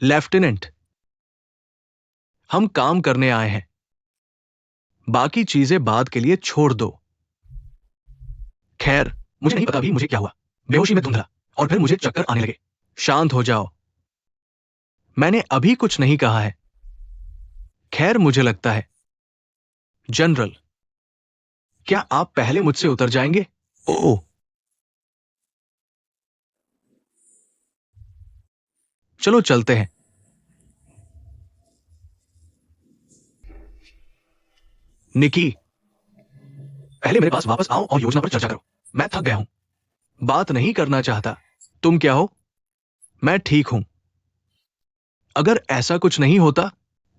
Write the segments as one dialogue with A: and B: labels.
A: Lieutenant, हम काम करने आए हैं। बाकी चीजें बाद के लिए छोड़ दो। खैर, मुझे नहीं पता अभी मुझे क्या हुआ। बेहोशी में धुंधला और फिर मुझे चक्कर आने लगे। शांत हो जाओ। मैंने अभी कुछ नहीं कहा है। खैर, मुझे लगता है जनरल, क्या आप पहले मुझसे उतर जाएंगे? ओह, चलो चलते हैं। निकी, पहले मेरे पास वापस आओ और योजना पर चर्चा करो। मैं थक गया हूं। बात नहीं करना चाहता। तुम क्या हो? मैं ठीक हूं। अगर ऐसा कुछ नहीं होता,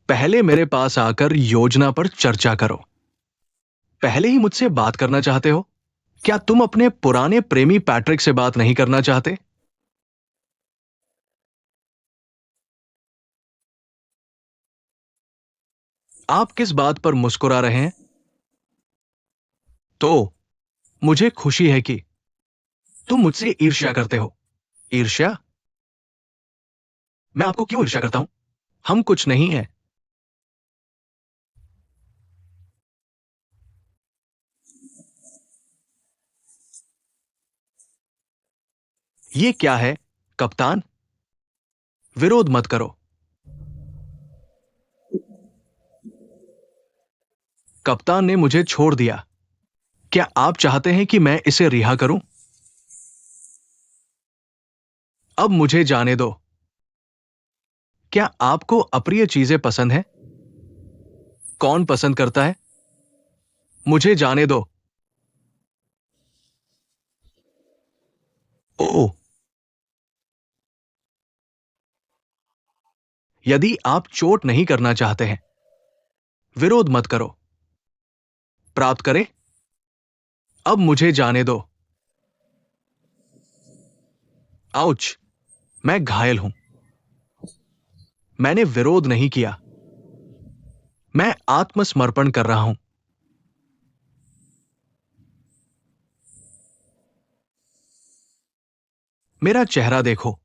A: पहले मेरे पास आकर योजना पर चर्चा करो। पहले ही मुझसे बात करना चाहते हो? क्या तुम अपने पुराने प्रेमी पैट्रिक से बात नहीं करना चाहते? आप किस बात पर मुस्कुरा रहे हैं? तो मुझे खुशी है कि तुम मुझसे ईर्ष्या करते हो। ईर्ष्या? मैं आपको क्यों ईर्ष्या करता हूं? हम कुछ नहीं है। ये क्या है, कप्तान? विरोध मत करो। कप्तान ने मुझे छोड़ दिया। क्या आप चाहते हैं कि मैं इसे रिहा करूं? अब मुझे जाने दो। क्या आपको अप्रिय चीजें पसंद हैं? कौन पसंद करता है? मुझे जाने दो। ओह, यदि आप चोट नहीं करना चाहते हैं, विरोध मत करो। प्राप्त करें? अब मुझे जाने दो। आउच, मैं घायल हूं। मैंने विरोध नहीं किया। मैं आत्मसमर्पण कर रहा हूं। मेरा चेहरा देखो।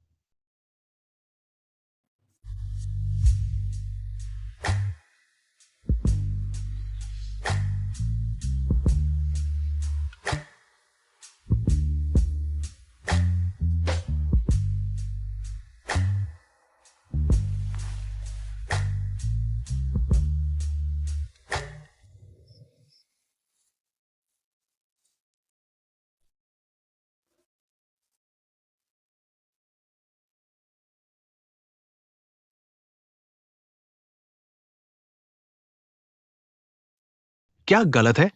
A: क्या गलत है?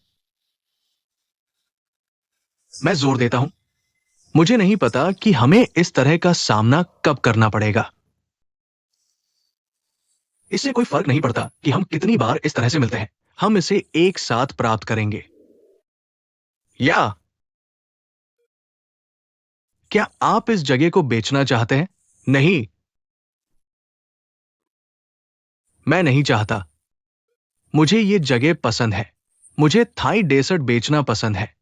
A: मैं जोर देता हूं। मुझे नहीं पता कि हमें इस तरह का सामना कब करना पड़ेगा। इससे कोई फर्क नहीं पड़ता कि हम कितनी बार इस तरह से मिलते हैं। हम इसे एक साथ प्राप्त करेंगे। या क्या आप इस जगह को बेचना चाहते हैं? नहीं, मैं नहीं चाहता। मुझे ये जगह पसंद है। मुझे थाई डेसर्ट बेचना पसंद है।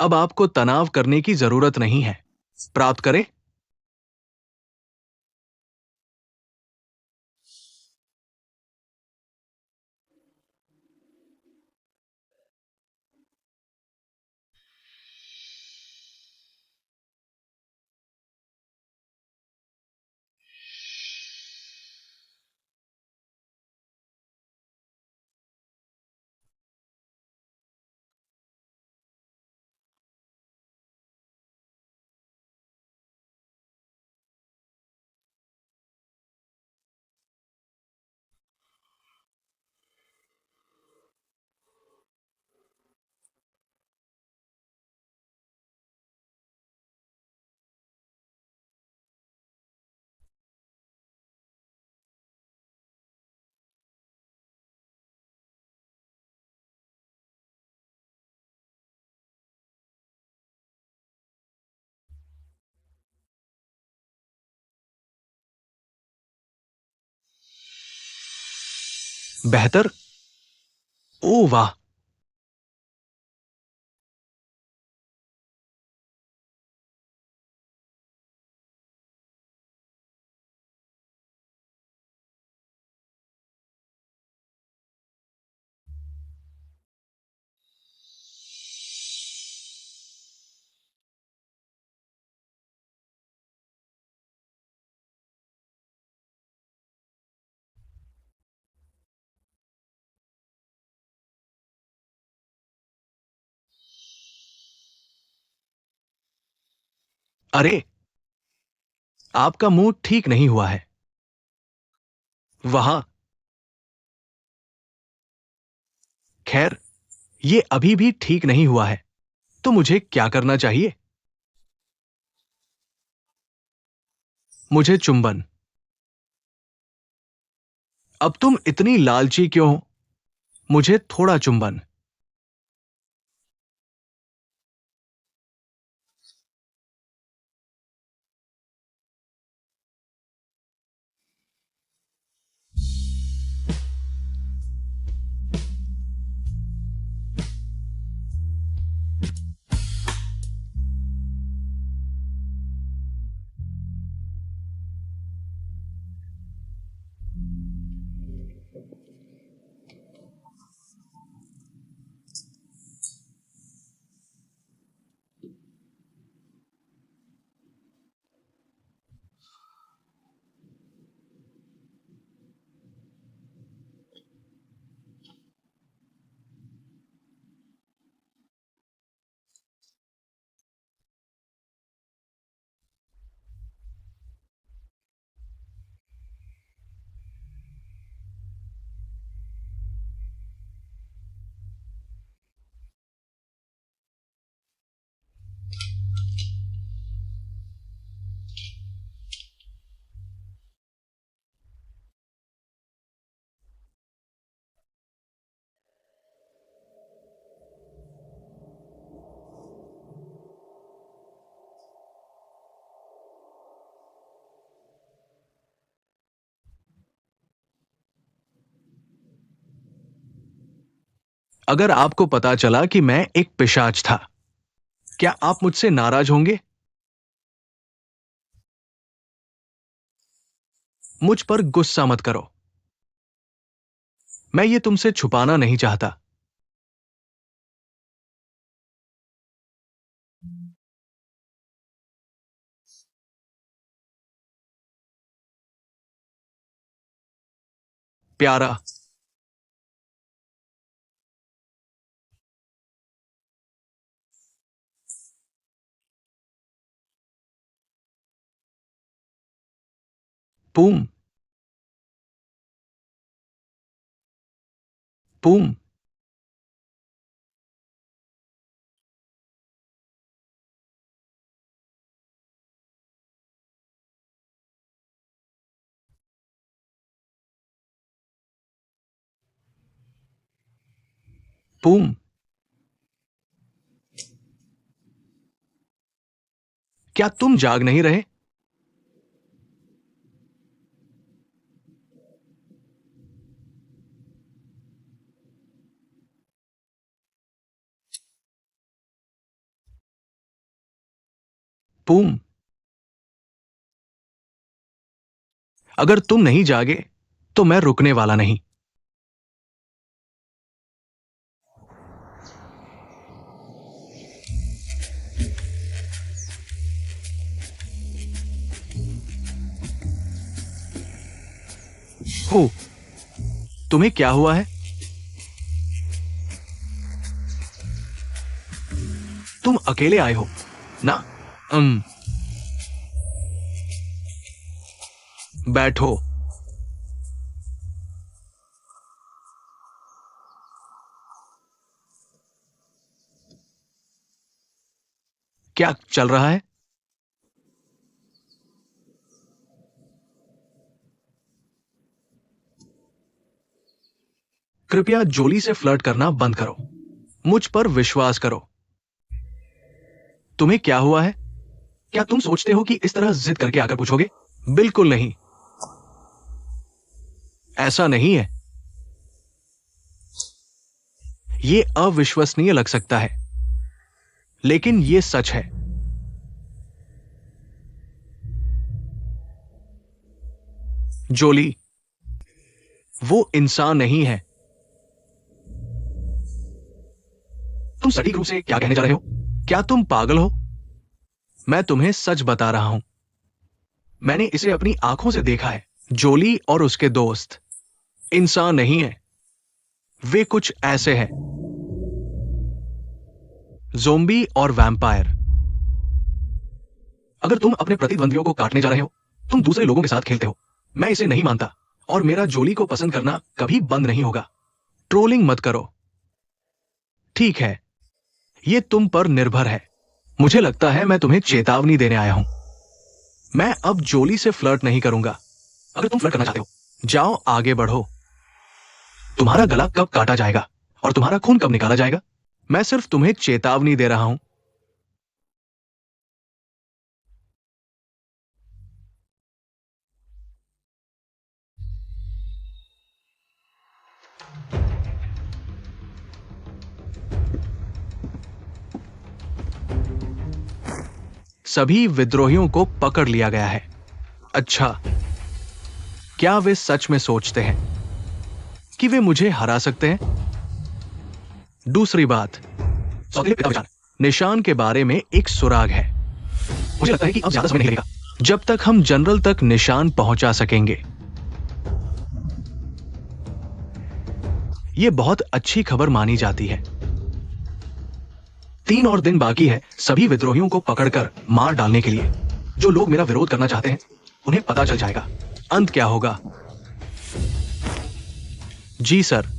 A: अब आपको तनाव करने की जरूरत नहीं है। प्राप्त करें? बेहतर। ओ वाह। अरे, आपका मुंह ठीक नहीं हुआ है। वहां। खैर, ये अभी भी ठीक नहीं हुआ है। तो मुझे क्या करना चाहिए? मुझे चुंबन। अब तुम इतनी लालची क्यों हो? मुझे थोड़ा चुंबन। अगर आपको पता चला कि मैं एक पिशाच था, क्या आप मुझसे नाराज होंगे? मुझ पर गुस्सा मत करो। मैं ये तुमसे छुपाना नहीं चाहता। प्यारा। पूम। पूम। पूम। क्या तुम जाग नहीं रहे? पूम। अगर तुम नहीं जागे तो मैं रुकने वाला नहीं। हो, तुम्हें क्या हुआ है? तुम अकेले आए हो ना? अम बैठो। क्या चल रहा है? कृपया जोली से फ्लर्ट करना बंद करो। मुझ पर विश्वास करो। तुम्हें क्या हुआ है? क्या तुम सोचते हो कि इस तरह जिद करके आकर पूछोगे? बिल्कुल नहीं। ऐसा नहीं है। ये अविश्वसनीय लग सकता है, लेकिन ये सच है। जोली, वो इंसान नहीं है। तुम सटीक रूप से क्या कहने जा रहे हो? क्या तुम पागल हो? मैं तुम्हें सच बता रहा हूं। मैंने इसे अपनी आंखों से देखा है। जोली और उसके दोस्त इंसान नहीं है। वे कुछ ऐसे हैं। ज़ोंबी और वैम्पायर। अगर तुम अपने प्रतिद्वंदियों को काटने जा रहे हो, तुम दूसरे लोगों के साथ खेलते हो। मैं इसे नहीं मानता और मेरा जोली को पसंद करना कभी बंद नहीं होगा। ट्रोलिंग मत करो। ठीक है, ये तुम पर निर्भर है। मुझे लगता है मैं तुम्हें चेतावनी देने आया हूं। मैं अब जोली से फ्लर्ट नहीं करूंगा। अगर तुम फ्लर्ट करना चाहते हो, जाओ आगे बढ़ो। तुम्हारा गला कब काटा जाएगा और तुम्हारा खून कब निकाला जाएगा, मैं सिर्फ तुम्हें चेतावनी दे रहा हूं। सभी विद्रोहियों को पकड़ लिया गया है। अच्छा, क्या वे सच में सोचते हैं कि वे मुझे हरा सकते हैं? दूसरी बात, सौतेले पिता विचार निशान के बारे में एक सुराग है। मुझे लगता है कि अब ज्यादा समय नहीं लगेगा जब तक हम जनरल तक निशान पहुंचा सकेंगे। यह बहुत अच्छी खबर मानी जाती है। 3 और दिन बाकी है सभी विद्रोहियों को पकड़कर मार डालने के लिए। जो लोग मेरा विरोध करना चाहते हैं, उन्हें पता चल जाएगा अंत क्या होगा। जी सर।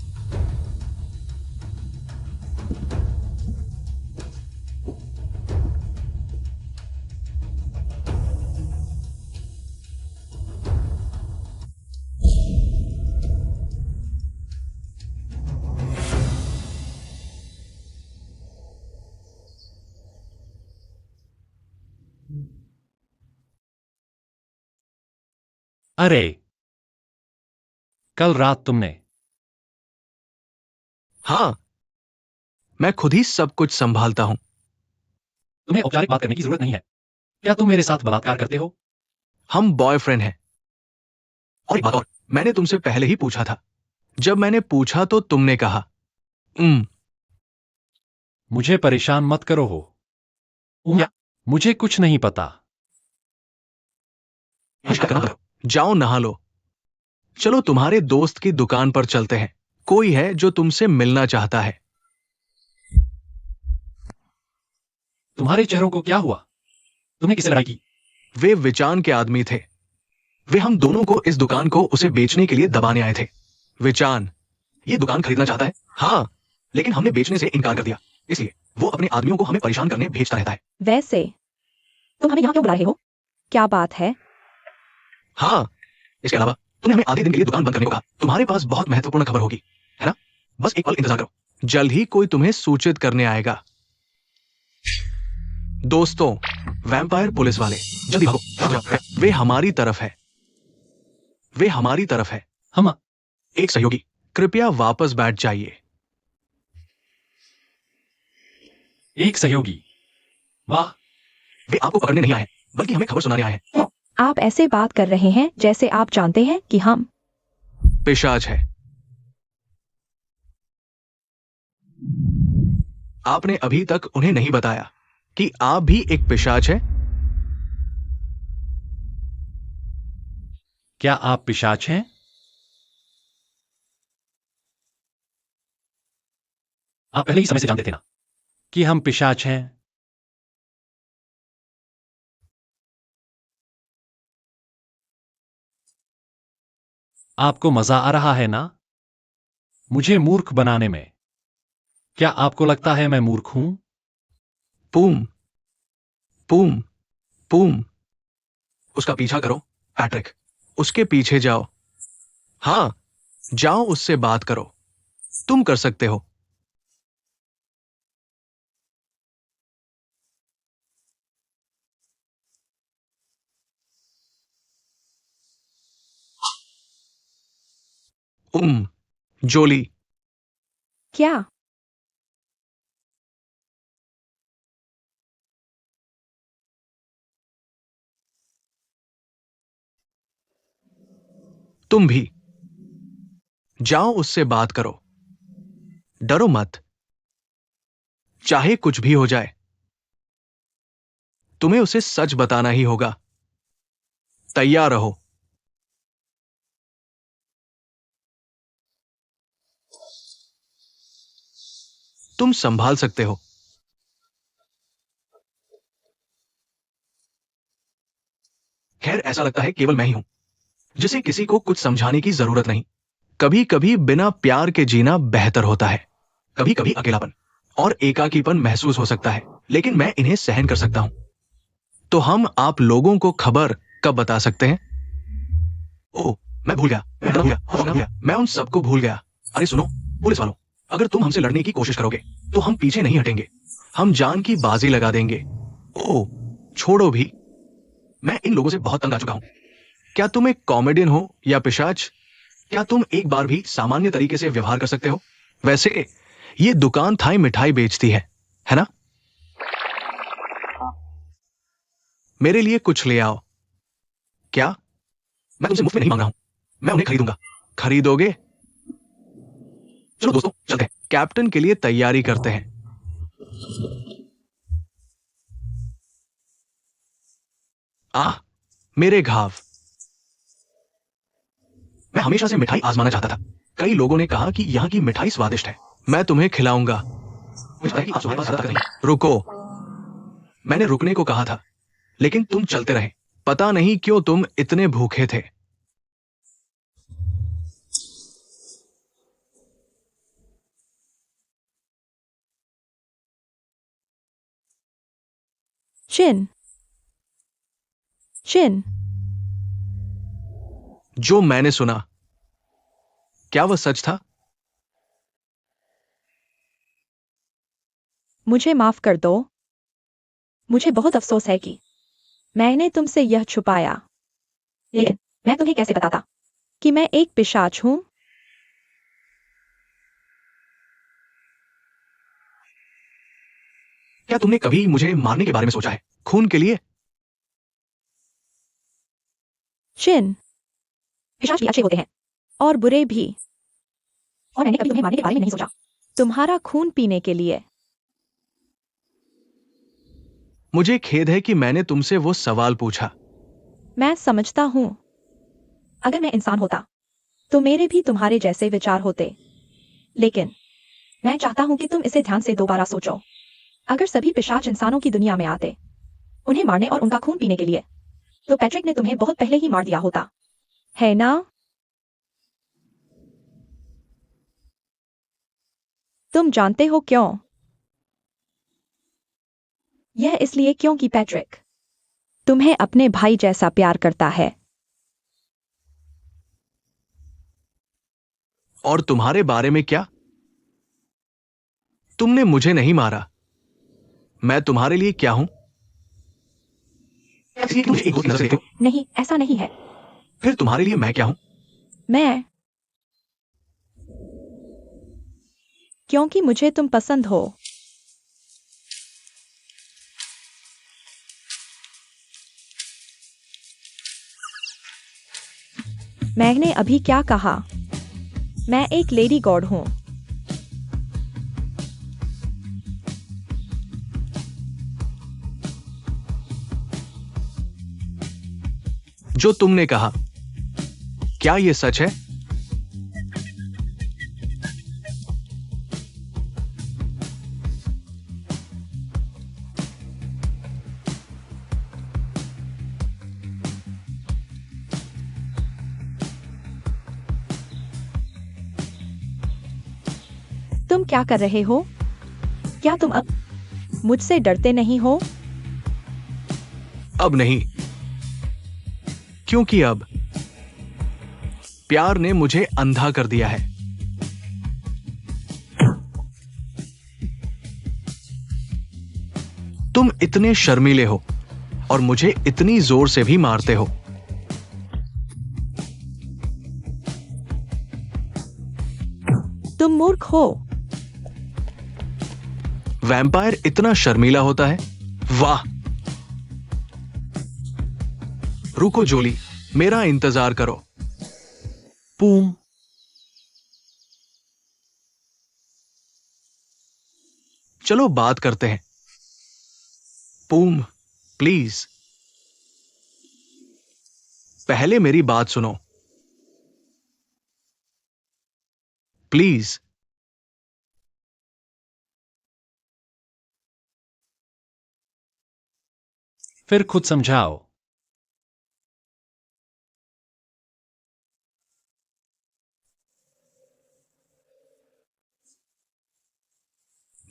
B: अरे, कल रात तुमने।
A: हां, मैं खुद ही सब कुछ संभालता हूं।
B: तुम्हें औपचारिक बात करने की जरूरत नहीं है। क्या तुम मेरे साथ बलात्कार करते हो?
A: हम बॉयफ्रेंड हैं। और एक बात और, मैंने तुमसे पहले ही पूछा था। जब मैंने पूछा तो तुमने कहा
B: मुझे परेशान मत करो हो। या, मुझे कुछ नहीं पता।
A: जाओ नहा लो। चलो तुम्हारे दोस्त की दुकान पर चलते हैं। कोई है जो तुमसे मिलना चाहता है।
B: तुम्हारे चेहरों को क्या हुआ? तुमने किसे लड़ाई की?
A: वे विचान के आदमी थे। वे हम दोनों को इस दुकान को उसे बेचने के लिए दबाने आए थे। विचान ये दुकान खरीदना चाहता है। हाँ, लेकिन हमने बेचने से इनकार कर दिया। इसलिए वो अपने आदमियों को हमें परेशान करने भेजता रहता है।
C: वैसे तुम हमें यहाँ क्यों बुला रहे हो? क्या बात है?
A: हाँ, इसके अलावा तुमने हमें आधे दिन के लिए दुकान बंद करने को कहा। तुम्हारे पास बहुत महत्वपूर्ण खबर होगी, है ना? बस एक पल इंतजार करो, जल्द ही कोई तुम्हें सूचित करने आएगा। दोस्तों, वैम्पायर पुलिस वाले, जल्दी भागो, भाग जाओ। वे हमारी तरफ है। वे हमारी तरफ है।
B: हम
A: एक सहयोगी, कृपया वापस बैठ जाइए।
B: एक सहयोगी। वाह,
A: वे आपको पकड़ने नहीं आए हैं, बल्कि हमें खबर सुनाने आए हैं।
C: आप ऐसे बात कर रहे हैं जैसे आप जानते हैं कि हम
A: पिशाच है। आपने अभी तक उन्हें नहीं बताया कि आप भी एक पिशाच है।
B: क्या आप पिशाच हैं? आप पहले ही समय से जानते थे ना कि हम पिशाच हैं। आपको मजा आ रहा है ना मुझे मूर्ख बनाने में? क्या आपको लगता है मैं मूर्ख हूं?
A: पूम, पूम, पूम। उसका पीछा करो, पैट्रिक। उसके पीछे जाओ। हाँ, जाओ उससे बात करो। तुम कर सकते हो। जोली।
C: क्या?
A: तुम भी जाओ उससे बात करो। डरो मत, चाहे कुछ भी हो जाए। तुम्हें उसे सच बताना ही होगा। तैयार रहो। तुम संभाल सकते हो। ऐसा लगता है केवल मैं ही हूं जिसे किसी को कुछ समझाने की जरूरत नहीं। कभी कभी बिना प्यार के जीना बेहतर होता है। कभी कभी अकेलापन और एकाकीपन महसूस हो सकता है, लेकिन मैं इन्हें सहन कर सकता हूं। तो हम आप लोगों को खबर कब बता सकते हैं? ओह, मैं भूल गया, मैं उन सबको भूल गया। अरे सुनो, पुलिस वालों, अगर तुम हमसे लड़ने की कोशिश करोगे तो हम पीछे नहीं हटेंगे। हम जान की बाजी लगा देंगे। ओह, छोड़ो भी, मैं इन लोगों से बहुत तंग आ चुका हूं। क्या तुम एक कॉमेडियन हो या पिशाच? क्या तुम एक बार भी सामान्य तरीके से व्यवहार कर सकते हो? वैसे ये दुकान थाई मिठाई बेचती है ना? मेरे लिए कुछ ले आओ। क्या? मैं तुमसे मुफ्त में नहीं मांग रहा हूं, मैं उन्हें खरीदूंगा। खरीदोगे? चलो दोस्तों, चलते हैं। कैप्टन के लिए तैयारी करते हैं। आह, मेरे घाव। मैं हमेशा से मिठाई आजमाना चाहता था। कई लोगों ने कहा कि यहाँ की मिठाई स्वादिष्ट है। मैं तुम्हें खिलाऊंगा। मुझे पता है कि आप सुबह ज्यादा तक नहीं। रुको, मैंने रुकने को कहा था, लेकिन तुम चलते रहे। पता नहीं क्यों तुम इतने भूखे थे।
C: चिन, चिन,
A: जो मैंने सुना, क्या वह सच था?
C: मुझे माफ कर दो। मुझे बहुत अफसोस है कि मैंने तुमसे यह छुपाया। लेकिन मैं तुम्हें कैसे बताता कि मैं एक पिशाच हूं?
A: क्या तुमने कभी मुझे मारने के बारे में सोचा है? खून के लिए?
C: चिन, पिशाच भी अच्छे होते हैं और बुरे भी। और मैंने कभी तुम्हें मारने के बारे में नहीं सोचा। तुम्हारा खून पीने के लिए।
A: मुझे खेद है कि मैंने तुमसे वो सवाल पूछा।
C: मैं समझता हूं। अगर मैं इंसान होता तो मेरे भी तुम्हारे जैसे विचार होते। लेकिन मैं चाहता हूं कि तुम इसे ध्यान से दोबारा सोचो। अगर सभी पिशाच इंसानों की दुनिया में आते, उन्हें मारने और उनका खून पीने के लिए, तो पैट्रिक ने तुम्हें बहुत पहले ही मार दिया होता, है ना? तुम जानते हो क्यों? यह इसलिए क्योंकि पैट्रिक तुम्हें अपने भाई जैसा प्यार करता है।
A: और तुम्हारे बारे में क्या? तुमने मुझे नहीं मारा। मैं तुम्हारे लिए क्या हूं? इसलिए कि मुझे एक दोस्त की नजर से देखते हो?
C: नहीं, ऐसा नहीं है।
A: फिर तुम्हारे लिए मैं क्या हूं?
C: मैं, क्योंकि मुझे तुम पसंद हो। मैंने अभी क्या कहा? मैं एक लेडी गॉड हूं।
A: जो तुमने कहा, क्या यह सच है?
C: तुम क्या कर रहे हो? क्या तुम अब मुझसे डरते नहीं हो?
A: अब नहीं, क्योंकि अब प्यार ने मुझे अंधा कर दिया है। तुम इतने शर्मीले हो और मुझे इतनी जोर से भी मारते हो।
C: तुम मूर्ख हो।
A: वैम्पायर इतना शर्मीला होता है? वाह! रुको जोली, मेरा इंतजार करो।
B: बूम।
A: चलो बात करते हैं। पूम, प्लीज, पहले मेरी बात सुनो। प्लीज।
B: फिर खुद समझाओ।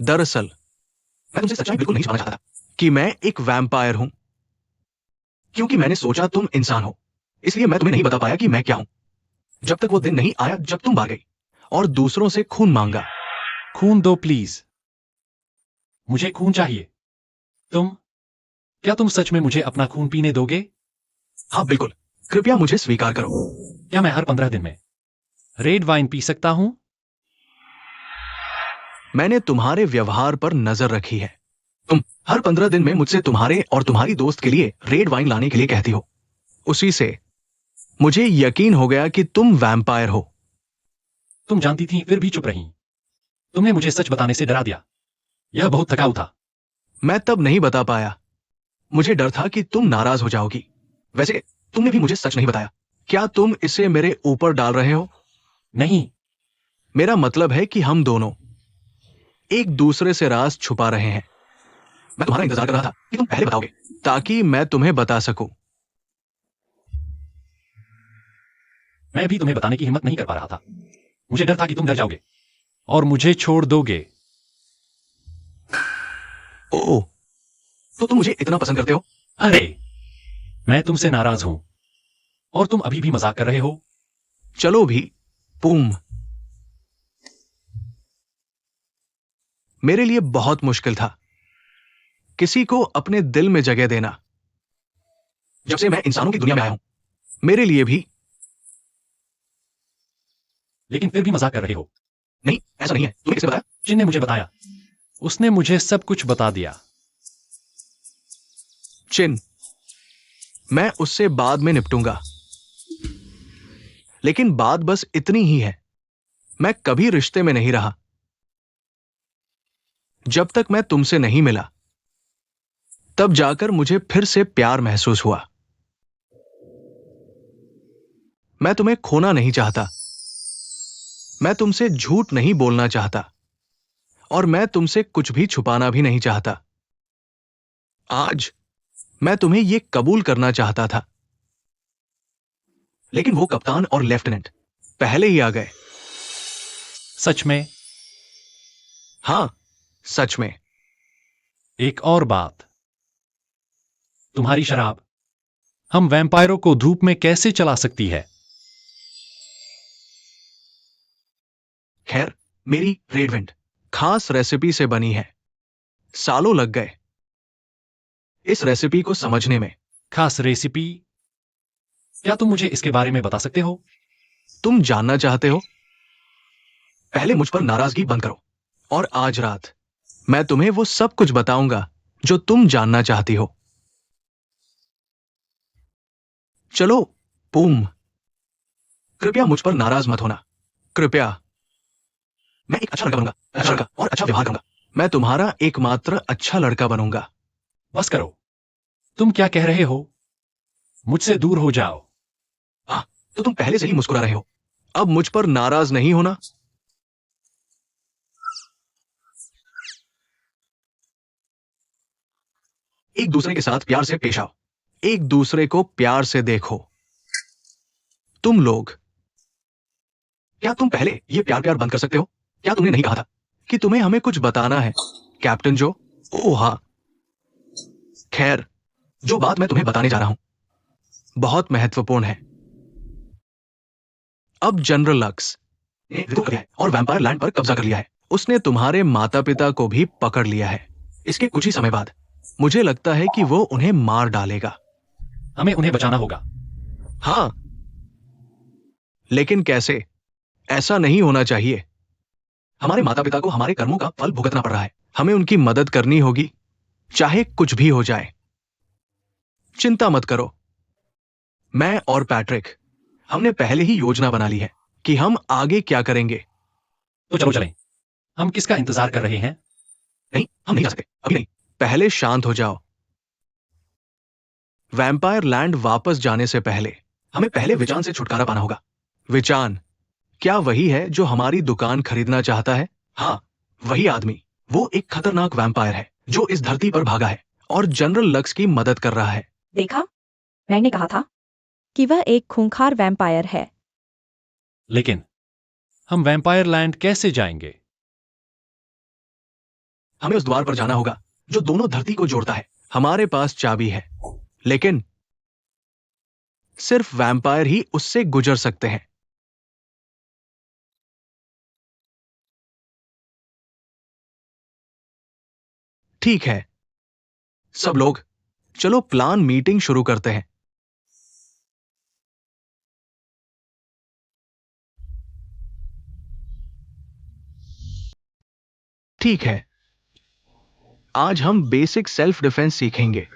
A: दरअसल मैं तुमसे सच्चाई बिल्कुल नहीं छुपाना चाहता था कि मैं एक वैम्पायर हूं, क्योंकि मैंने सोचा तुम इंसान हो, इसलिए मैं तुम्हें नहीं बता पाया कि मैं क्या हूं, जब तक वो दिन नहीं आया जब तुम भाग गई और दूसरों से खून मांगा।
B: खून दो प्लीज, मुझे खून चाहिए। क्या तुम सच में मुझे अपना खून पीने दोगे?
A: हाँ बिल्कुल, कृपया मुझे स्वीकार करो।
B: क्या मैं हर 15 दिन में रेड वाइन पी सकता हूं?
A: मैंने तुम्हारे व्यवहार पर नजर रखी है। तुम हर 15 दिन में मुझसे तुम्हारे और तुम्हारी दोस्त के लिए रेड वाइन लाने के लिए कहती हो। उसी से मुझे यकीन हो गया कि तुम वैम्पायर हो।
B: तुम जानती थी फिर भी चुप रही। तुमने मुझे सच बताने से डरा दिया। यह बहुत थकाऊ था।
A: मैं तब नहीं बता पाया, मुझे डर था कि तुम नाराज हो जाओगी। वैसे तुमने भी मुझे सच नहीं बताया। क्या तुम इसे मेरे ऊपर डाल रहे हो?
B: नहीं,
A: मेरा मतलब है कि हम दोनों एक दूसरे से राज छुपा रहे हैं। मैं तुम्हारा इंतजार कर रहा था कि तुम पहले बताओगे, ताकि मैं तुम्हें बता सकूं।
B: मैं भी तुम्हें बताने की हिम्मत नहीं कर पा रहा था। मुझे डर था कि तुम डर जाओगे और मुझे छोड़ दोगे।
A: ओह, तो तुम मुझे इतना पसंद करते हो?
B: अरे, मैं तुमसे नाराज हूं और तुम अभी भी मजाक कर रहे हो।
A: चलो भी, पुम। मेरे लिए बहुत मुश्किल था किसी को अपने दिल में जगह देना। जब से मैं इंसानों की दुनिया में आया हूं, मेरे लिए भी।
B: लेकिन फिर भी मजाक कर रहे हो।
A: नहीं, ऐसा नहीं है। तुम्हें किसने बताया?
B: जिन ने मुझे बताया, उसने मुझे सब कुछ बता दिया।
A: चिन, मैं उससे बाद में निपटूंगा। लेकिन बात बस इतनी ही है, मैं कभी रिश्ते में नहीं रहा जब तक मैं तुमसे नहीं मिला। तब जाकर मुझे फिर से प्यार महसूस हुआ। मैं तुम्हें खोना नहीं चाहता, मैं तुमसे झूठ नहीं बोलना चाहता, और मैं तुमसे कुछ भी छुपाना भी नहीं चाहता। आज मैं तुम्हें यह कबूल करना चाहता था, लेकिन वो कप्तान और लेफ्टिनेंट पहले ही आ गए।
B: सच में?
A: हां, सच में।
B: एक और बात, तुम्हारी शराब हम वैम्पायरों को धूप में कैसे चला सकती है?
A: खैर, मेरी रेडविंड खास रेसिपी से बनी है। सालों लग गए इस रेसिपी को समझने में।
B: खास रेसिपी? क्या तुम मुझे इसके बारे में बता सकते हो?
A: तुम जानना चाहते हो? पहले मुझ पर नाराजगी बंद करो, और आज रात मैं तुम्हें वो सब कुछ बताऊंगा जो तुम जानना चाहती हो। चलो, पूम, कृपया मुझ पर नाराज मत होना। कृपया। मैं एक अच्छा लड़का बनूंगा, अच्छा लड़का और अच्छा व्यवहार करूंगा। मैं तुम्हारा एकमात्र अच्छा लड़का बनूंगा।
B: बस करो। तुम क्या कह रहे हो? मुझसे दूर हो जाओ।
A: हाँ, तो तुम पहले से ही मुस्कुरा रहे हो। अब मुझ पर नाराज नहीं होना। एक दूसरे के साथ प्यार से पेश आओ, एक दूसरे को प्यार से देखो। तुम लोग, क्या तुम पहले ये प्यार प्यार बंद कर सकते हो? क्या तुमने नहीं कहा था कि तुम्हें हमें कुछ बताना है, कैप्टन जो? ओह हाँ। खैर, जो बात मैं तुम्हें बताने जा रहा हूं बहुत महत्वपूर्ण है। अब जनरल लक्स ने ऋतु कर लिया है और वैम्पायर लैंड पर कब्जा कर लिया है। उसने तुम्हारे माता पिता को भी पकड़ लिया है। इसके कुछ ही समय बाद मुझे लगता है कि वो उन्हें मार डालेगा।
B: हमें उन्हें बचाना होगा।
A: हाँ, लेकिन कैसे? ऐसा नहीं होना चाहिए। हमारे माता पिता को हमारे कर्मों का फल भुगतना पड़ रहा है। हमें उनकी मदद करनी होगी, चाहे कुछ भी हो जाए। चिंता मत करो, मैं और पैट्रिक हमने पहले ही योजना बना ली है कि हम आगे क्या करेंगे।
B: तो चलो चलें। हम किसका इंतजार कर रहे हैं?
A: नहीं, हम नहीं जा सकते, अभी नहीं। पहले शांत हो जाओ। वैम्पायर लैंड वापस जाने से पहले हमें पहले विचान से छुटकारा पाना होगा। विचान, क्या वही है जो हमारी दुकान खरीदना चाहता है? हाँ, वही आदमी। वो एक खतरनाक वैम्पायर है जो इस धरती पर भागा है और जनरल लक्स की मदद कर रहा है।
C: देखा, मैंने कहा था कि वह एक खूंखार वैम्पायर है।
B: लेकिन हम वैम्पायर लैंड कैसे जाएंगे?
A: हमें उस द्वार पर जाना होगा जो दोनों धरती को जोड़ता है। हमारे पास चाबी है, लेकिन सिर्फ वैम्पायर ही उससे गुजर सकते हैं। ठीक है सब लोग, चलो प्लान मीटिंग शुरू करते हैं। ठीक है, आज हम बेसिक सेल्फ डिफेंस सीखेंगे।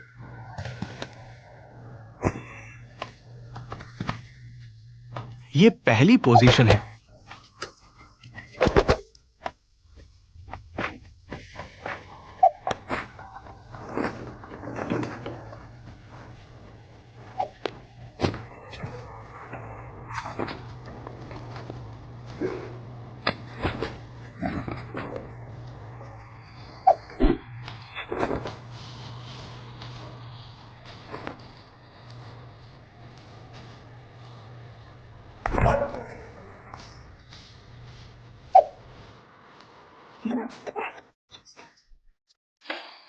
A: ये पहली पोजीशन है।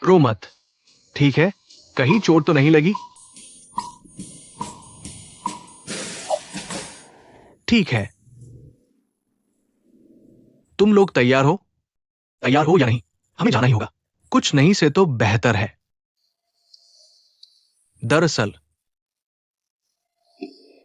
A: रो मत, ठीक है? कहीं चोट तो नहीं लगी? ठीक है, तुम लोग तैयार हो? तैयार हो या नहीं? हमें जाना ही होगा। कुछ नहीं से तो बेहतर है। दरअसल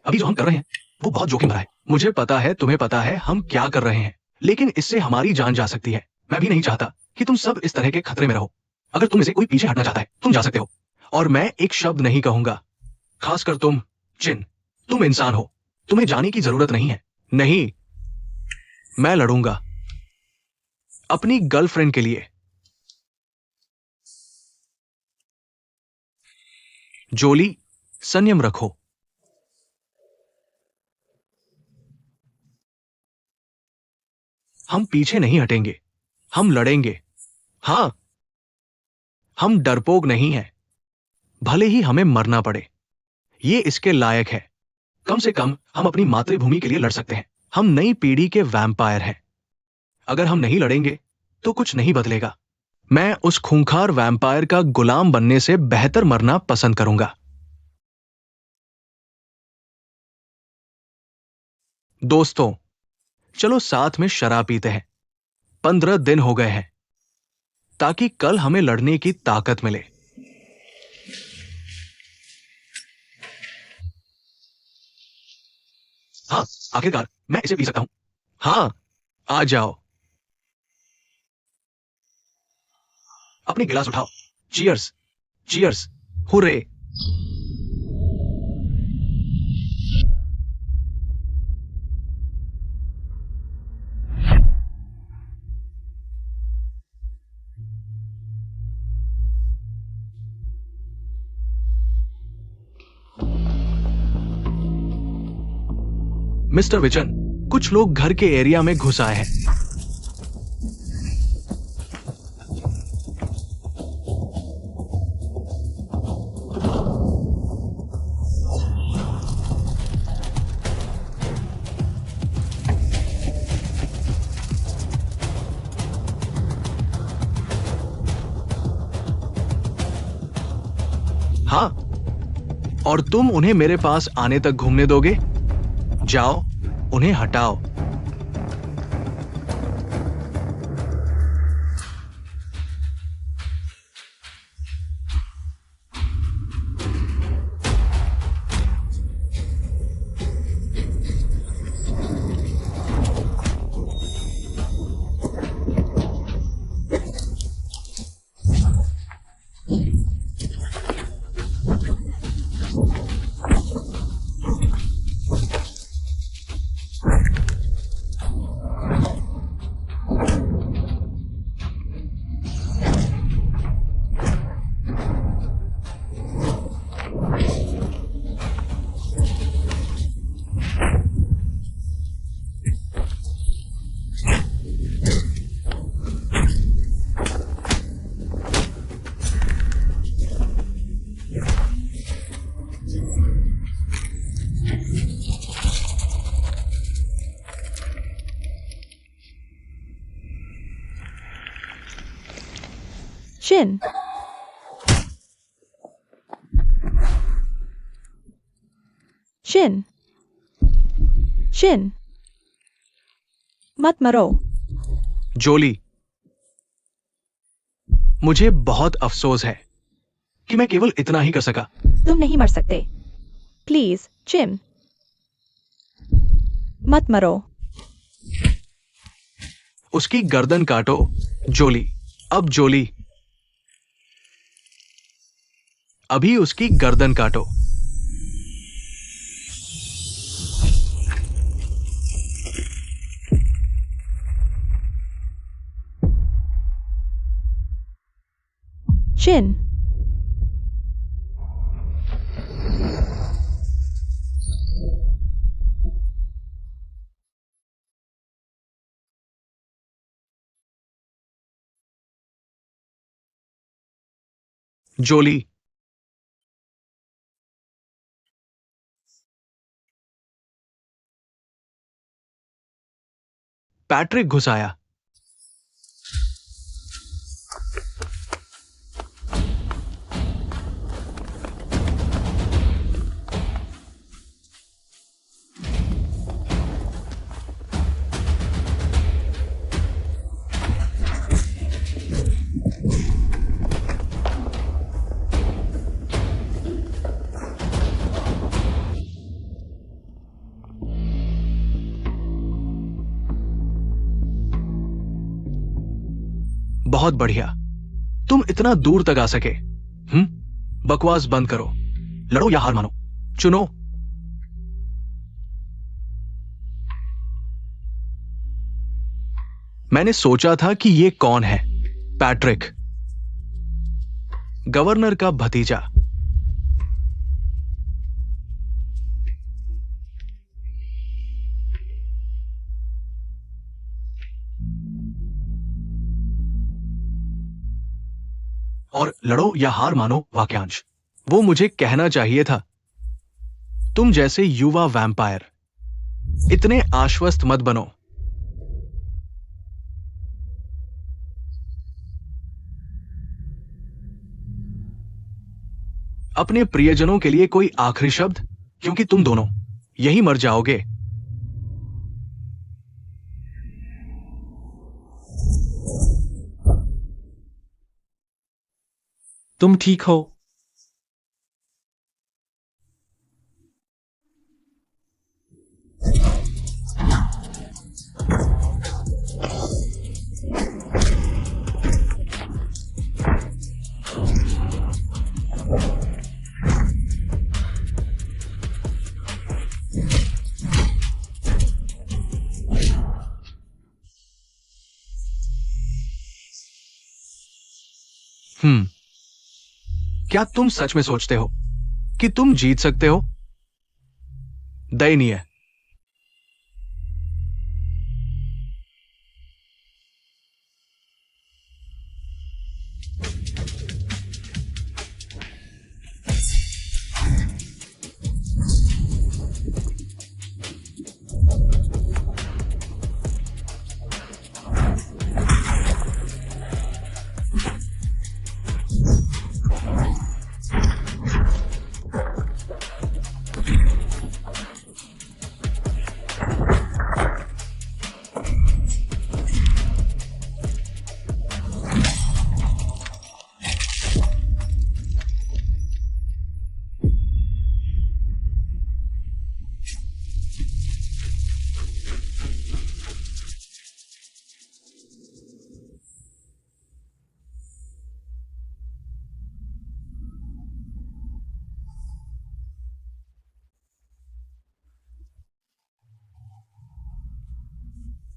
A: अभी जो हम कर रहे हैं वो बहुत जोखिम भरा है। मुझे पता है, तुम्हें पता है हम क्या कर रहे हैं, लेकिन इससे हमारी जान जा सकती है। मैं भी नहीं चाहता कि तुम सब इस तरह के खतरे में रहो। अगर तुम इसे कोई पीछे हटना चाहता है, तुम जा सकते हो, और मैं एक शब्द नहीं कहूंगा। खासकर तुम, चिन, तुम इंसान हो, तुम्हें जाने की जरूरत नहीं है। नहीं, मैं लड़ूंगा अपनी गर्लफ्रेंड के लिए। जोली, संयम रखो। हम पीछे नहीं हटेंगे, हम लड़ेंगे। हां, हम डरपोक नहीं हैं, भले ही हमें मरना पड़े। ये इसके लायक है। कम से कम हम अपनी मातृभूमि के लिए लड़ सकते हैं। हम नई पीढ़ी के वैम्पायर हैं। अगर हम नहीं लड़ेंगे तो कुछ नहीं बदलेगा। मैं उस खूंखार वैम्पायर का गुलाम बनने से बेहतर मरना पसंद करूंगा। दोस्तों, चलो साथ में शराब पीते हैं। 15 दिन हो गए हैं, ताकि कल हमें लड़ने की ताकत मिले। हाँ, आखिरकार मैं इसे पी सकता हूं। हाँ, आ जाओ, अपनी गिलास उठाओ। Cheers, cheers, hurray. Mister vision, कुछ लोग घर के एरिया में घुस आए हैं। हाँ, और तुम उन्हें मेरे पास आने तक घूमने दोगे? जाओ, उन्हें हटाओ।
C: शिन, शिन, शिन, मत मरो।
A: जोली, मुझे बहुत अफसोस है कि मैं केवल इतना ही कर सका।
C: तुम नहीं मर सकते। प्लीज जिम, मत मरो।
A: उसकी गर्दन काटो जोली। अब जोली, अभी उसकी गर्दन काटो।
C: शिन,
A: जोली, पैट्रिक घुसाया। बहुत बढ़िया, तुम इतना दूर तक आ सके। बकवास बंद करो। लड़ो या हार मानो, चुनो। मैंने सोचा था कि ये कौन है। पैट्रिक, गवर्नर का भतीजा। और लड़ो या हार मानो वाक्यांश, वो मुझे कहना चाहिए था। तुम जैसे युवा वैम्पायर इतने आश्वस्त मत बनो। अपने प्रियजनों के लिए कोई आखिरी शब्द, क्योंकि तुम दोनों यही मर जाओगे।
B: तुम ठीक हो?
A: क्या तुम सच में सोचते हो कि तुम जीत सकते हो? दयनीय।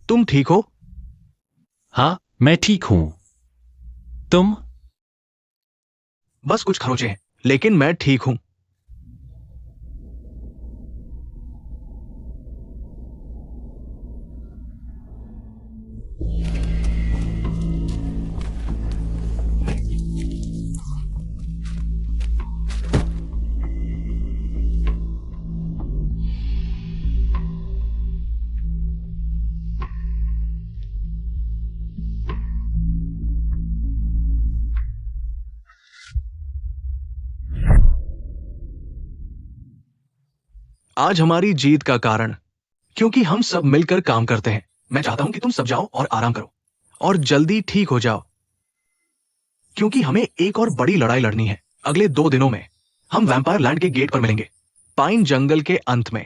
A: तुम ठीक हो?
B: हाँ, मैं ठीक हूं। तुम?
A: बस कुछ खरोचे हैं, लेकिन मैं ठीक हूं। आज हमारी जीत का कारण क्योंकि हम सब मिलकर काम करते हैं। मैं चाहता हूं कि तुम सब जाओ और आराम करो और जल्दी ठीक हो जाओ, क्योंकि हमें एक और बड़ी लड़ाई लड़नी है। अगले 2 दिनों में हम वैम्पायर लैंड के गेट पर मिलेंगे, पाइन जंगल के अंत में।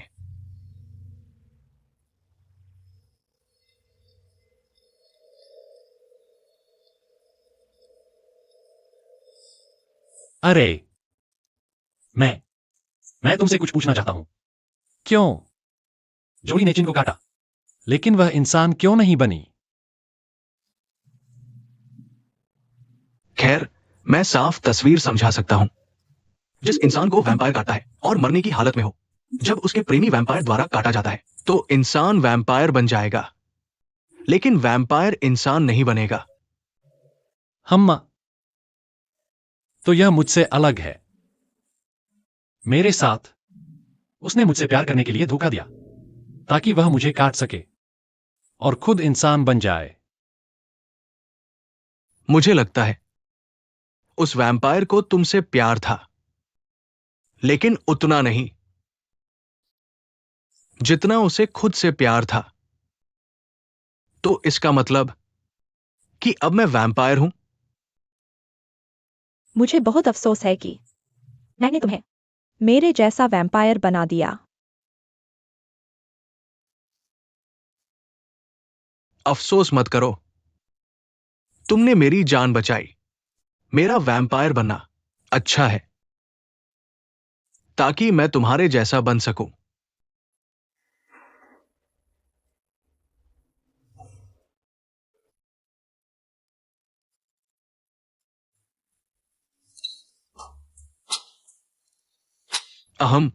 B: अरे, मैं तुमसे कुछ पूछना चाहता हूं। क्यों जोड़ी ने चिन को काटा, लेकिन वह इंसान क्यों नहीं बनी?
A: खैर, मैं साफ तस्वीर समझा सकता हूं। जिस इंसान को वैम्पायर काटता है और मरने की हालत में हो, जब उसके प्रेमी वैम्पायर द्वारा काटा जाता है तो इंसान वैम्पायर बन जाएगा, लेकिन वैम्पायर इंसान नहीं बनेगा।
B: हम तो यह मुझसे अलग है। मेरे साथ उसने मुझसे प्यार करने के लिए धोखा दिया ताकि वह मुझे काट सके और खुद इंसान बन जाए।
A: मुझे लगता है उस वैम्पायर को तुमसे प्यार था, लेकिन उतना नहीं जितना उसे खुद से प्यार था। तो इसका मतलब कि अब मैं वैम्पायर हूं।
C: मुझे बहुत अफसोस है कि मैंने तुम्हें मेरे जैसा वैम्पायर बना दिया।
A: अफसोस मत करो, तुमने मेरी जान बचाई। मेरा वैम्पायर बनना अच्छा है, ताकि मैं तुम्हारे जैसा बन सकूं। अहम,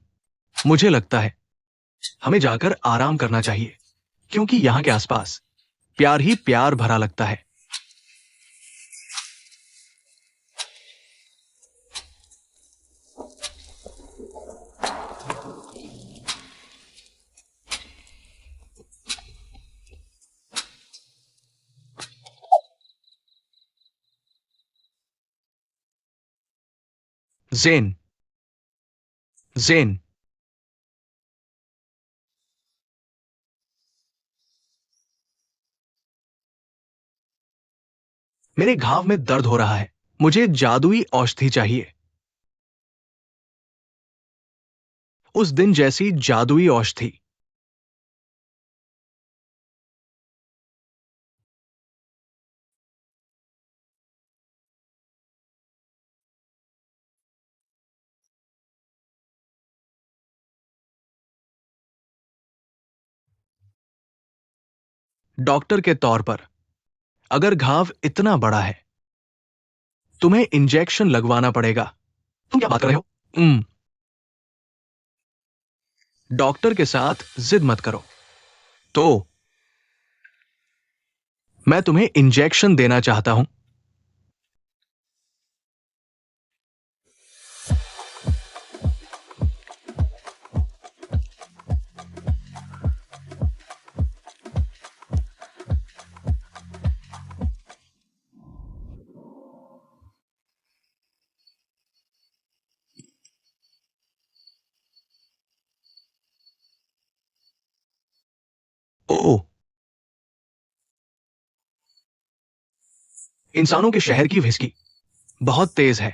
A: मुझे लगता है हमें जाकर आराम करना चाहिए, क्योंकि यहां के आसपास प्यार ही प्यार भरा लगता है। जेन, जेन, मेरे घाव में दर्द हो रहा है। मुझे जादुई औषधि चाहिए, उस दिन जैसी जादुई औषधि। डॉक्टर के तौर पर, अगर घाव इतना बड़ा है, तुम्हें इंजेक्शन लगवाना पड़ेगा। तुम क्या बात कर रहे हो? डॉक्टर के साथ जिद मत करो। तो मैं तुम्हें इंजेक्शन देना चाहता हूं। ओ, इंसानों के शहर की व्हिस्की बहुत तेज है।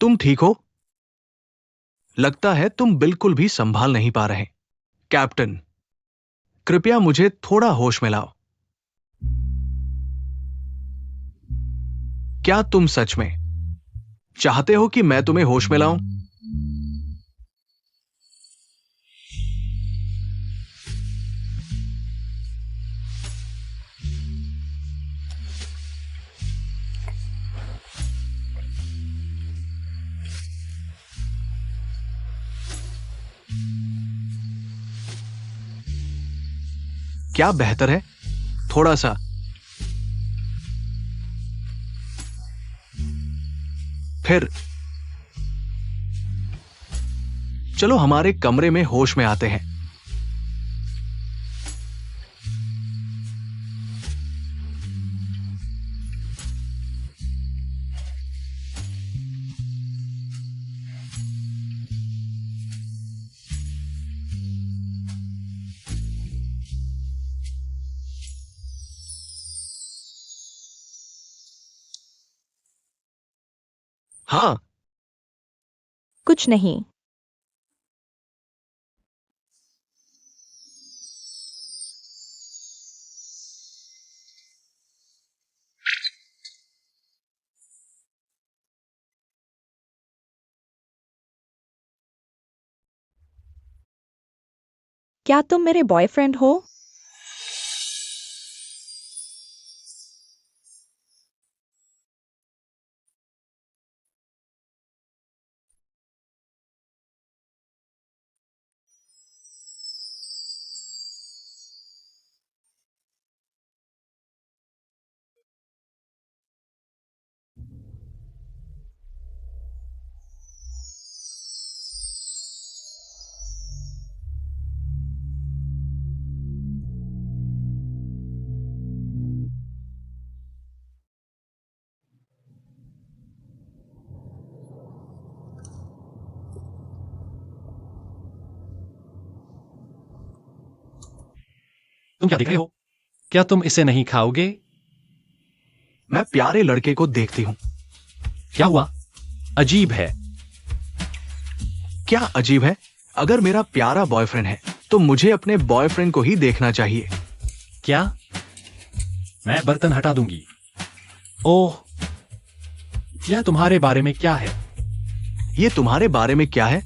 A: तुम ठीक हो? लगता है तुम बिल्कुल भी संभाल नहीं पा रहे। कैप्टन, कृपया मुझे थोड़ा होश में लाओ। क्या तुम सच में चाहते हो कि मैं तुम्हें होश में लाऊं? क्या बेहतर है थोड़ा सा? फिर चलो हमारे कमरे में होश में आते हैं। हाँ,
C: कुछ नहीं। क्या तुम मेरे बॉयफ्रेंड हो?
B: तुम क्या देख रहे हो? क्या तुम इसे नहीं खाओगे?
A: मैं प्यारे लड़के को देखती हूँ।
B: क्या हुआ? अजीब है।
A: क्या अजीब है? अगर मेरा प्यारा बॉयफ्रेंड है तो मुझे अपने बॉयफ्रेंड को ही देखना चाहिए।
B: क्या? मैं बर्तन हटा दूंगी। ओह, यह तुम्हारे बारे में क्या है?
A: ये तुम्हारे बारे में क्या है?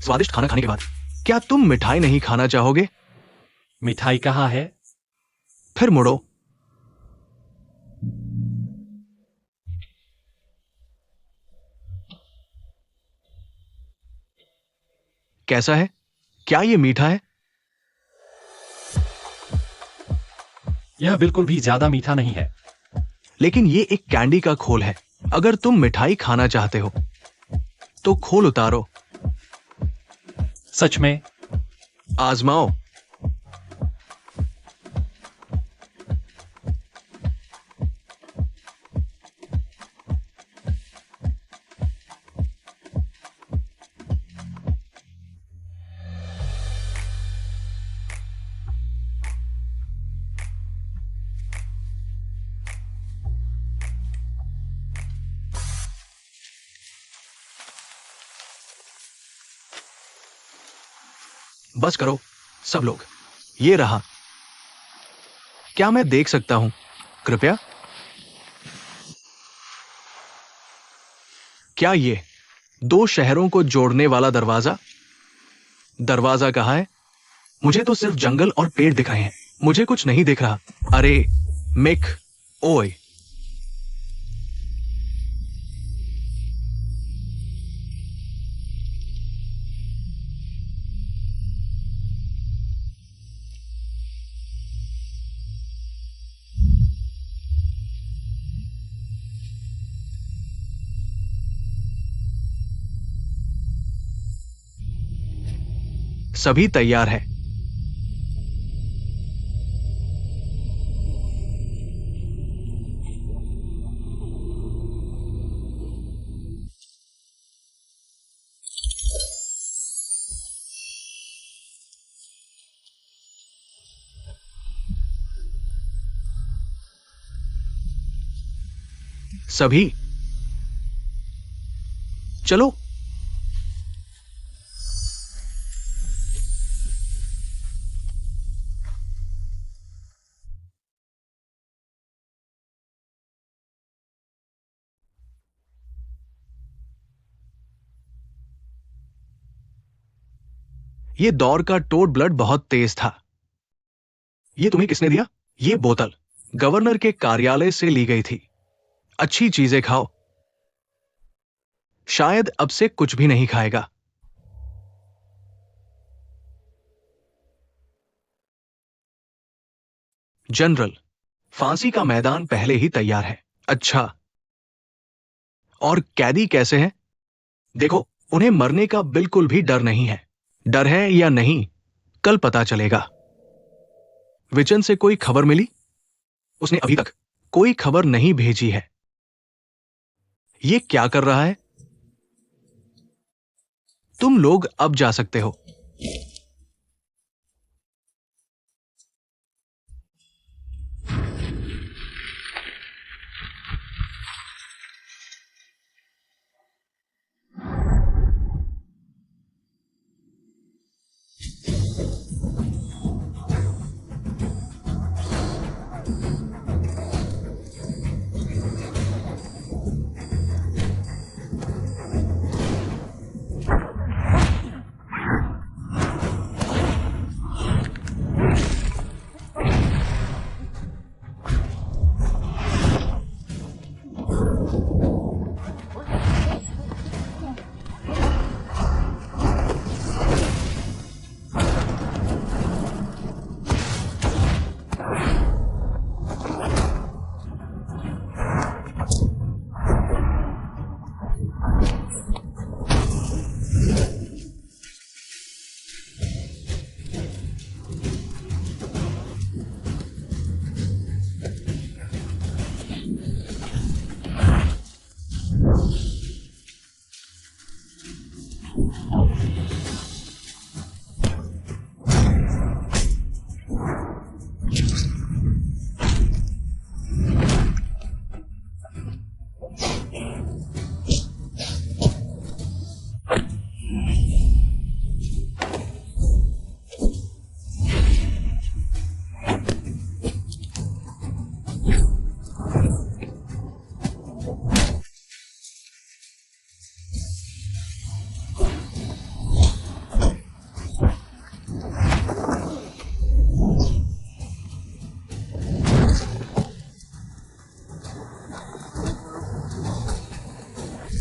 A: स्वादिष्ट खाना खाने के बाद क्या तुम मिठाई नहीं खाना चाहोगे?
B: मिठाई कहाँ है?
A: फिर मुड़ो। कैसा है? क्या ये मीठा है?
B: यह बिल्कुल भी ज्यादा मीठा नहीं है।
A: लेकिन ये एक कैंडी का खोल है। अगर तुम मिठाई खाना चाहते हो तो खोल उतारो।
B: सच में?
A: आजमाओ। बस करो सब लोग। ये रहा। क्या मैं देख सकता हूं? कृपया। क्या ये दो शहरों को जोड़ने वाला दरवाजा? दरवाजा कहाँ है? मुझे तो सिर्फ जंगल और पेड़ दिख रहे हैं। मुझे कुछ नहीं दिख रहा। अरे मिक, ओए। सभी तैयार है। सभी चलो। ये दौर का टोड ब्लड बहुत तेज था। ये तुम्हें किसने दिया? ये बोतल गवर्नर के कार्यालय से ली गई थी। अच्छी चीजें खाओ। शायद अब से कुछ भी नहीं खाएगा। जनरल, फांसी का मैदान पहले ही तैयार है। अच्छा। और कैदी कैसे हैं? देखो, उन्हें मरने का बिल्कुल भी डर नहीं है। डर है या नहीं, कल पता चलेगा। विजन से कोई खबर मिली? उसने अभी तक कोई खबर नहीं भेजी है। ये क्या कर रहा है? तुम लोग अब जा सकते हो।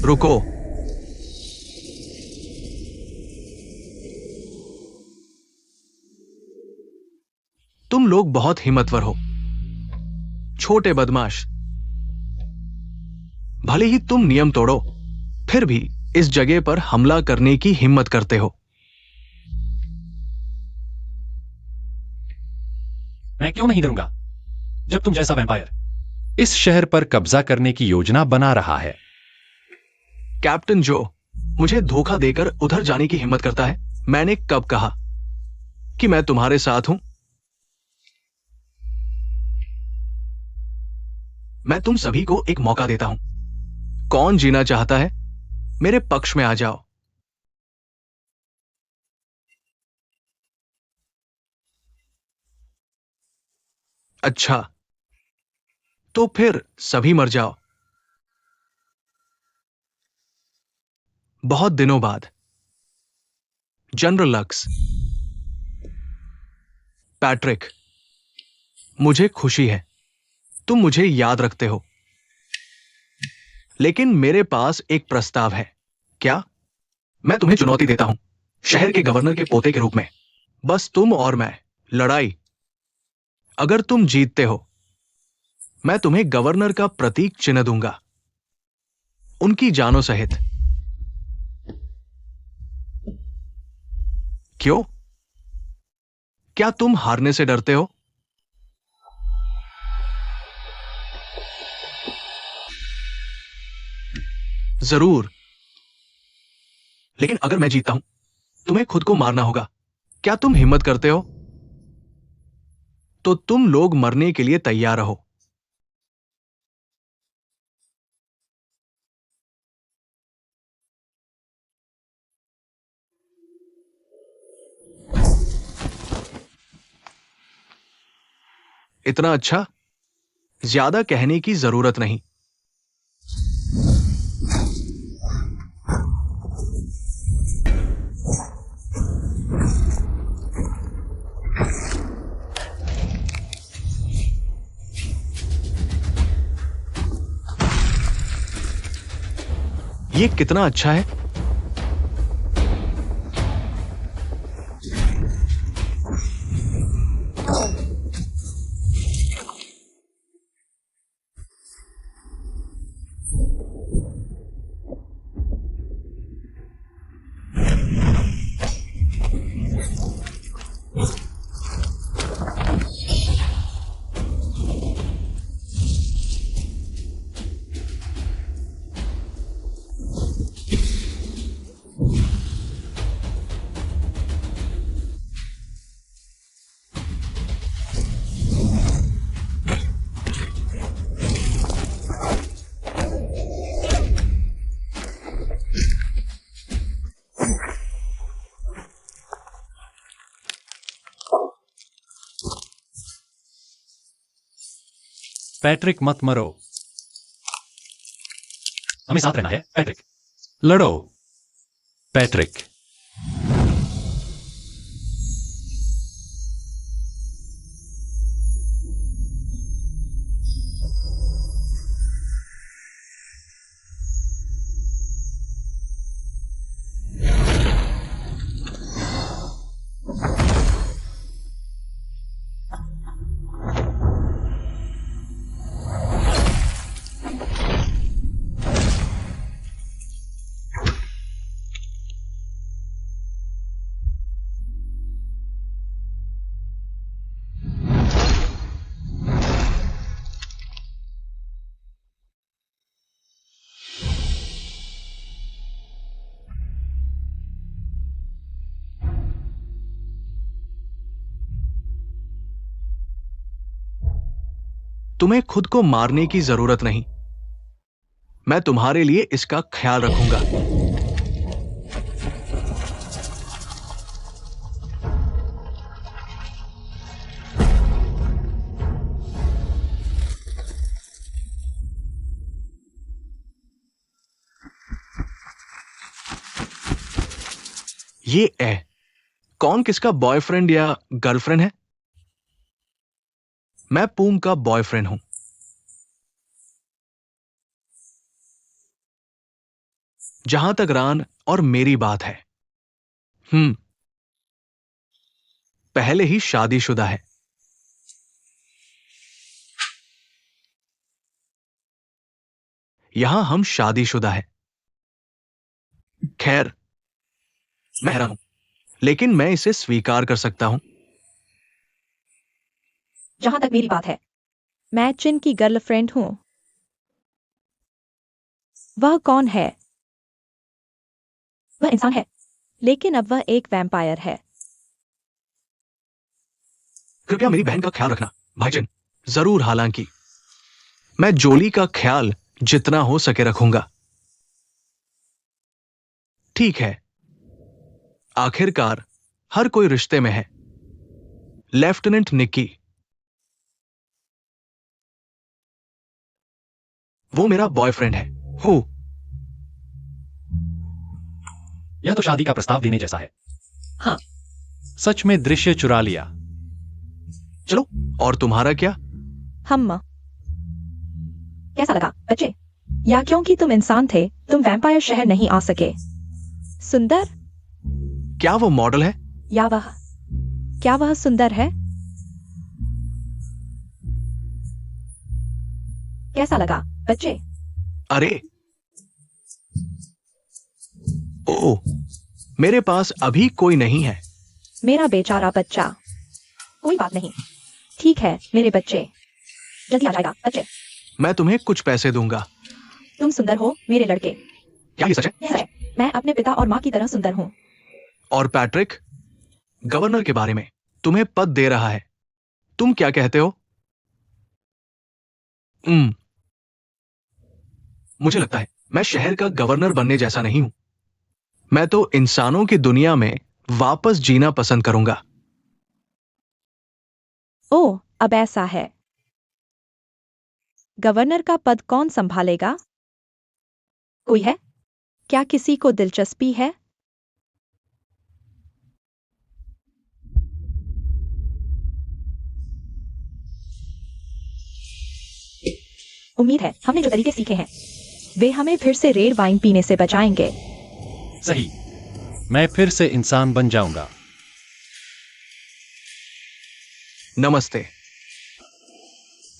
A: रुको। तुम लोग बहुत हिम्मतवर हो, छोटे बदमाश। भले ही तुम नियम तोड़ो, फिर भी इस जगह पर हमला करने की हिम्मत करते हो।
B: मैं क्यों नहीं डरूंगा जब तुम जैसा वैम्पायर इस शहर पर कब्जा करने की योजना बना रहा है।
A: कैप्टन जो मुझे धोखा देकर उधर जाने की हिम्मत करता है, मैंने कब कहा कि मैं तुम्हारे साथ हूं? मैं तुम सभी को एक मौका देता हूं। कौन जीना चाहता है, मेरे पक्ष में आ जाओ। अच्छा, तो फिर सभी मर जाओ। बहुत दिनों बाद। जनरल लक्स, पैट्रिक, मुझे खुशी है तुम मुझे याद रखते हो, लेकिन मेरे पास एक प्रस्ताव है। क्या? मैं तुम्हें चुनौती देता हूं, शहर के गवर्नर के पोते के रूप में। बस तुम और मैं, लड़ाई। अगर तुम जीतते हो, मैं तुम्हें गवर्नर का प्रतीक चिन्ह दूंगा, उनकी जानों सहित। क्यों? क्या तुम हारने से डरते हो? जरूर, लेकिन अगर मैं जीतता हूं, तुम्हें खुद को मारना होगा। क्या तुम हिम्मत करते हो? तो तुम लोग मरने के लिए तैयार रहो। इतना अच्छा? ज्यादा कहने की जरूरत नहीं। ये कितना अच्छा है।
B: पैट्रिक मत मरो, हमें साथ रहना है। पैट्रिक लड़ो। पैट्रिक
A: तुम्हें खुद को मारने की जरूरत नहीं, मैं तुम्हारे लिए इसका ख्याल रखूंगा। ये कौन किसका बॉयफ्रेंड या गर्लफ्रेंड है? मैं पूम का बॉयफ्रेंड हूं। जहां तक रान और मेरी बात है, पहले ही शादीशुदा है। यहां हम शादीशुदा है। खैर, मैं हैरान हूं, लेकिन मैं इसे स्वीकार कर सकता हूं।
C: जहां तक मेरी बात है, मैं चिन की गर्लफ्रेंड हूं। वह कौन है? वह इंसान है, लेकिन अब वह एक वैम्पायर है।
A: कृपया मेरी बहन का ख्याल रखना, भाईचंद। जरूर, हालांकि मैं जोली का ख्याल जितना हो सके रखूंगा। ठीक है, आखिरकार हर कोई रिश्ते में है। लेफ्टिनेंट निक्की, वो मेरा बॉयफ्रेंड है। हो,
B: यह तो शादी का प्रस्ताव देने जैसा है।
C: हाँ।
B: सच में दृश्य चुरा लिया।
A: चलो, और तुम्हारा क्या?
C: हम कैसा लगा बच्चे? या क्योंकि तुम इंसान थे, तुम वैम्पायर शहर नहीं आ सके? सुंदर?
A: क्या वो मॉडल है?
C: या क्या वह सुंदर है? कैसा लगा बच्चे?
A: अरे, ओ, मेरे पास अभी कोई नहीं है।
C: मेरा बेचारा बच्चा। कोई बात नहीं, ठीक है मेरे बच्चे, जल्दी आ जाएगा बच्चे।
A: मैं तुम्हें कुछ पैसे दूंगा।
C: तुम सुंदर हो मेरे लड़के।
A: क्या ये सच है?
C: यह सच है। मैं अपने पिता और माँ की तरह सुंदर हूँ।
A: और पैट्रिक, गवर्नर के बारे में तुम्हें पद दे रहा है, तुम क्या कहते हो? मुझे लगता है मैं शहर का गवर्नर बनने जैसा नहीं हूं। मैं तो इंसानों की दुनिया में वापस जीना पसंद करूंगा।
C: ओह, अब ऐसा है। गवर्नर का पद कौन संभालेगा? कोई है? क्या किसी को दिलचस्पी है? उम्मीद है हमने जो तरीके सीखे हैं, वे हमें फिर से रेड वाइन पीने से बचाएंगे।
B: सही। मैं फिर से इंसान बन जाऊंगा।
A: नमस्ते,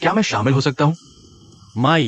A: क्या मैं शामिल हो सकता हूं?
B: माई